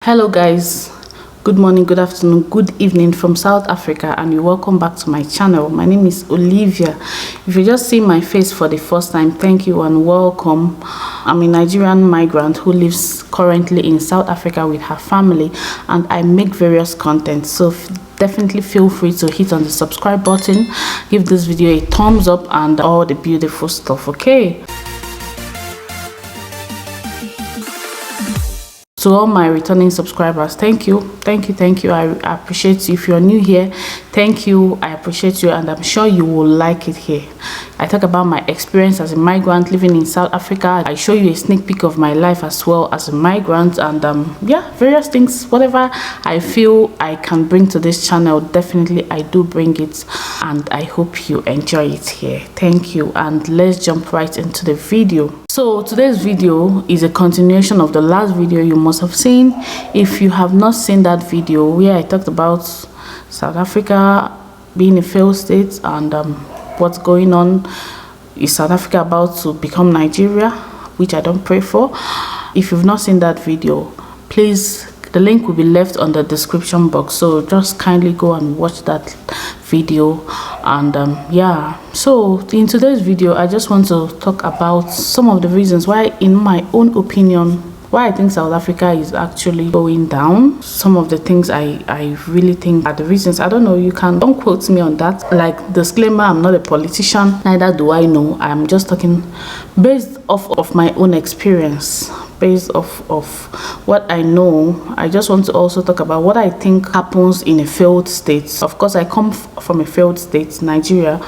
Hello guys, good morning, good afternoon, good evening from South Africa, and you welcome back to my channel. My name is Olivia. If you just see my face for the first time, thank you and welcome. I'm a Nigerian migrant who lives currently in South Africa with her family, and I make various content, so definitely feel free to hit on the subscribe button, give this video a thumbs up, and all the beautiful stuff. Okay, to all my returning subscribers, thank you. I appreciate you. If you're new here, thank you, I appreciate you, and I'm sure you will like it here. I talk about my experience as a migrant living in South Africa. I show you a sneak peek of my life as well as a migrant, and yeah, various things, whatever I feel I can bring to this channel, definitely I do bring it, and I hope you enjoy it here. Thank you, and let's jump right into the video. So today's video is a continuation of the last video you must have seen. If you have not seen that video where I talked about South Africa being a failed state and what's going on, is South Africa about to become Nigeria, which I don't pray for. If you've not seen that video, please, the link will be left on the description box, so just kindly go and watch that video. And yeah, so in today's video I just want to talk about some of the reasons why, in my own opinion, why I think South Africa is actually going down. Some of the things I really think are the reasons. I don't know, don't quote me on that. Like, disclaimer, I'm not a politician, neither do I know. I'm just talking based off of my own experience, based off of what I know. I just want to also talk about what I think happens in a failed state. Of course, I come from a failed state. Nigeria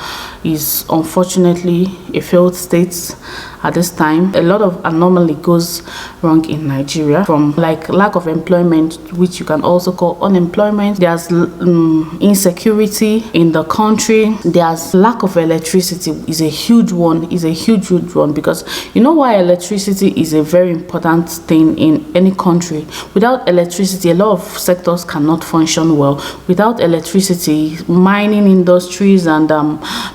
is unfortunately a failed state at this time. A lot of anomaly goes wrong in Nigeria, from like lack of employment, which you can also call unemployment. There's insecurity in the country. There's lack of electricity is a huge one, because you know why electricity is a very important thing in any country. Without electricity, a lot of sectors cannot function well. Without electricity, mining industries and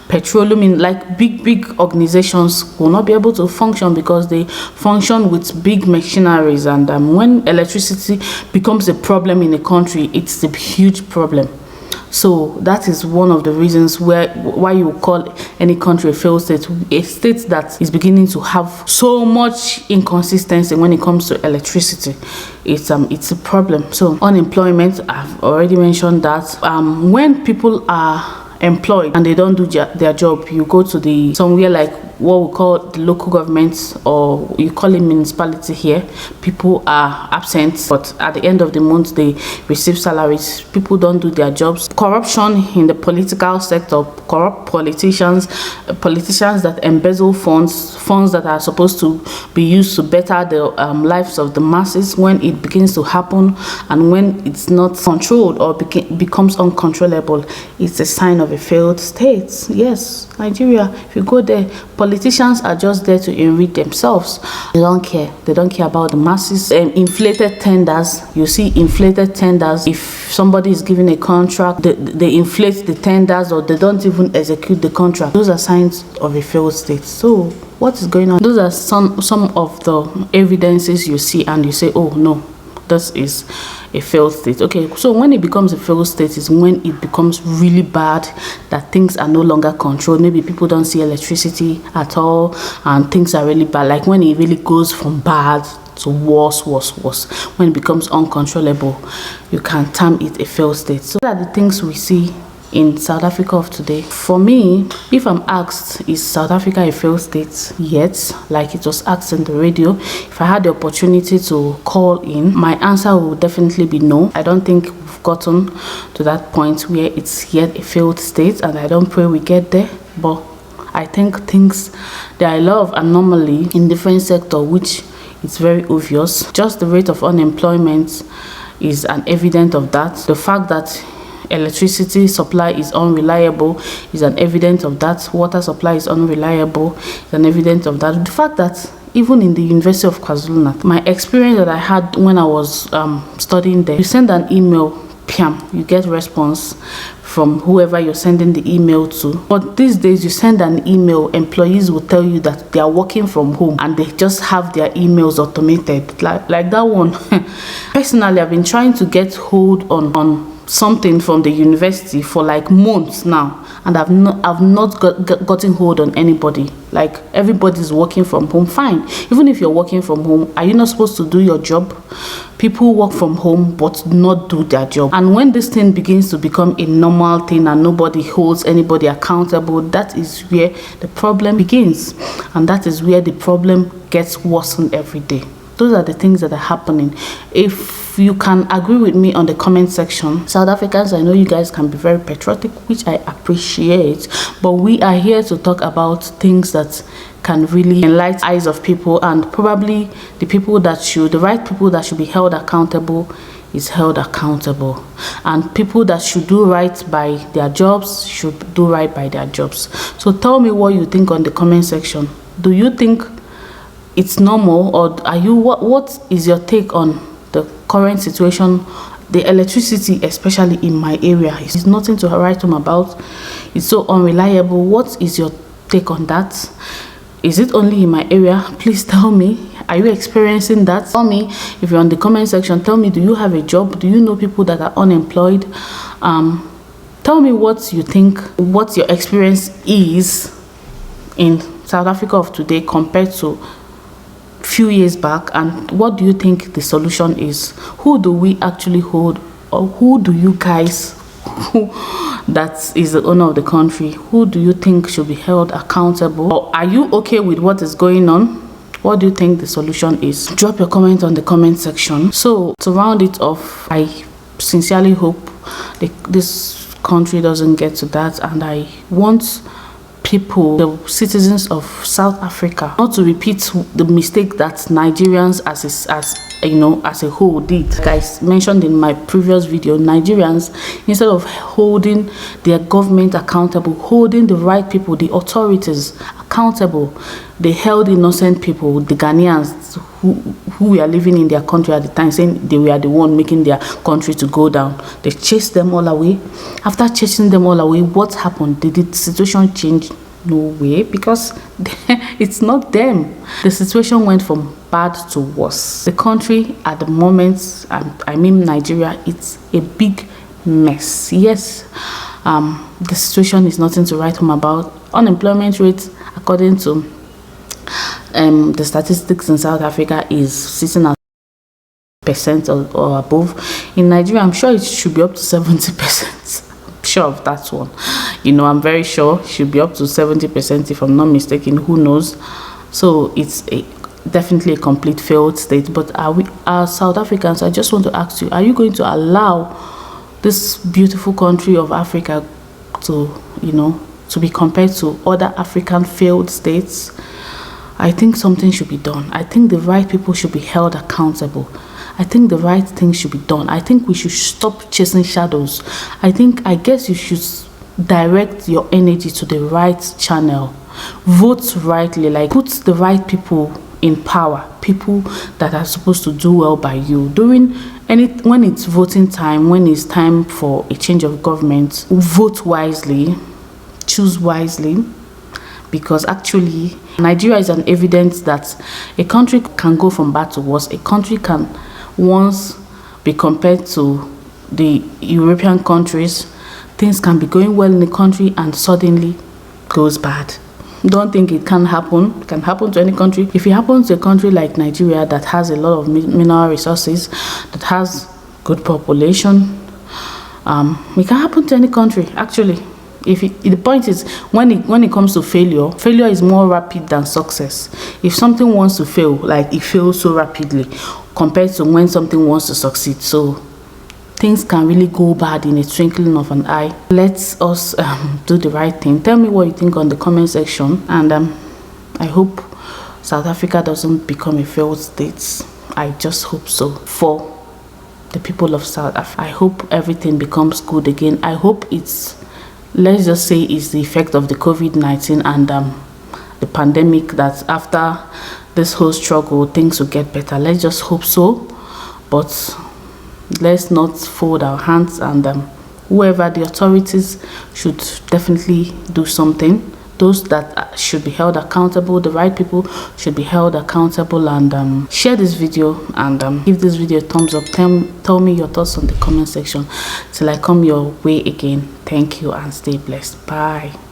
petroleum, like big organizations, will not be able to function because they function with big machineries. And when electricity becomes a problem in a country, it's a huge problem. So that is one of the reasons why you call any country a failed state, a state that is beginning to have so much inconsistency when it comes to electricity. It's a problem. So unemployment, I've already mentioned that. When people are employed and they don't do their job, you go to somewhere like what we call the local government, or you call it municipality here. People are absent, but at the end of the month they receive salaries. People don't do their jobs. Corruption in the political sector, corrupt politicians that embezzle funds that are supposed to be used to better the lives of the masses. When it begins to happen and when it's not controlled or becomes uncontrollable, it's a sign of a failed state. Yes, Nigeria, if you go there, politicians are just there to enrich themselves. They don't care about the masses. Inflated tenders, you see inflated tenders. If somebody is given a contract, they inflate the tenders, or they don't even execute the contract. Those are signs of a failed state. So what is going on? Those are some of the evidences you see, and you say, oh no, this is a failed state. Okay, so when it becomes a failed state is when it becomes really bad, that things are no longer controlled. Maybe people don't see electricity at all and things are really bad. Like when it really goes from bad to worse. When it becomes uncontrollable, you can term it a failed state. So those are the things we see in South Africa of today. For me, if I'm asked, is South Africa a failed state yet, like it was asked in the radio, if I had the opportunity to call in, my answer would definitely be no. I don't think we've gotten to that point where it's yet a failed state, and I don't pray we get there. But I think there are a lot of anomaly in different sectors, which is very obvious. Just the rate of unemployment is an evidence of that. The fact that electricity supply is unreliable is an evidence of that. Water supply is unreliable is an evidence of that. The fact that even in the University of KwaZulu-Natal, my experience that I had when I was studying there, you send an email, piam, you get response from whoever you're sending the email to. But these days, you send an email, employees will tell you that they are working from home and they just have their emails automated, like that one. Personally, I've been trying to get hold on something from the university for like months now, and I've not gotten hold on anybody. Like, everybody's working from home. Fine, even if you're working from home, are you not supposed to do your job? People work from home but not do their job. And when this thing begins to become a normal thing and nobody holds anybody accountable, that is where the problem begins, and that is where the problem gets worsened every day. Those are the things that are happening. If you can agree with me on the comment section. South Africans, I know you guys can be very patriotic, which I appreciate, but we are here to talk about things that can really enlighten eyes of people, and probably the right people that should be held accountable is held accountable, and people that should do right by their jobs should do right by their jobs. So tell me what you think on the comment section. Do you think it's normal, or are you, what is your take on the current situation? The electricity, especially in my area, is nothing to write home about. It's so unreliable. What is your take on that? Is it only in my area? Please tell me. Are you experiencing that? Tell me if you're on the comment section. Tell me, do you have a job? Do you know people that are unemployed? Tell me what you think, what your experience is in South Africa of today compared to few years back, and what do you think the solution is? Who do we actually hold, or who do you guys, who that is the owner of the country, who do you think should be held accountable? Or are you okay with what is going on? What do you think the solution is? Drop your comment on the comment section. So to round it off, I sincerely hope this country doesn't get to that, and I want people, the citizens of South Africa, not to repeat the mistake that Nigerians as a whole did. Like I mentioned in my previous video, Nigerians, instead of holding their government accountable, holding the right people, the authorities accountable, they held innocent people, the Ghanaians who were living in their country at the time, saying they were the one making their country to go down. They chased them all away. After chasing them all away, what happened? Did the situation change? No way, because it's not them. The situation went from bad to worse. The country at the moment, I mean Nigeria, it's a big mess. Yes, the situation is nothing to write home about. Unemployment rate, according to the statistics in South Africa, is sitting at percent or above. In Nigeria, I'm sure it should be up to 70%. Sure of that one. I'm very sure it should be up to 70%, if I'm not mistaken. Who knows? So it's definitely a complete failed state. But are South Africans, I just want to ask you, are you going to allow this beautiful country of Africa to be compared to other African failed states? I think something should be done. I think the right people should be held accountable. I think the right thing should be done. I think we should stop chasing shadows. I guess you should direct your energy to the right channel. Vote rightly, like put the right people in power, people that are supposed to do well by you. When it's voting time, when it's time for a change of government, vote wisely, choose wisely. Because actually, Nigeria is an evidence that a country can go from bad to worse. A country can once be compared to the European countries. Things can be going well in the country and suddenly goes bad. Don't think it can happen. It can happen to any country. If it happens to a country like Nigeria that has a lot of mineral resources, that has good population, it can happen to any country actually. The point is, when it comes to failure is more rapid than success. If something wants to fail, like it fails so rapidly compared to when something wants to succeed. So things can really go bad in a twinkling of an eye. Let us do the right thing. Tell me what you think on the comment section, and I hope South Africa doesn't become a failed state. I just hope so for the people of South Africa. I hope everything becomes good again. I hope let's just say it's the effect of the COVID-19 and the pandemic, that after this whole struggle, things will get better. Let's just hope so. But let's not fold our hands and whoever, the authorities should definitely do something. Those that should be held accountable, the right people should be held accountable. And share this video, and give this video a thumbs up. Tell me your thoughts on the comment section till I come your way again. Thank you and stay blessed. Bye.